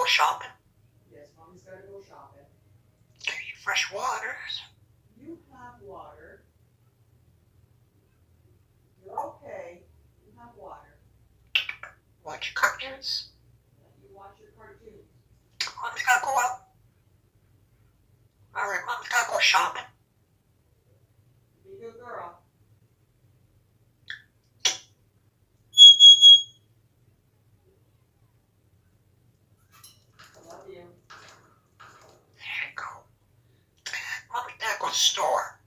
go shopping. Yes, Mommy's gotta go shopping. Get you fresh water. You have water. You're okay. You have water. Watch your cartoons. You watch your cartoons. Mom's gotta go out. Alright, Mom's gotta go shopping. Be a good girl. I love you. There you go. Mom's gotta go to the store.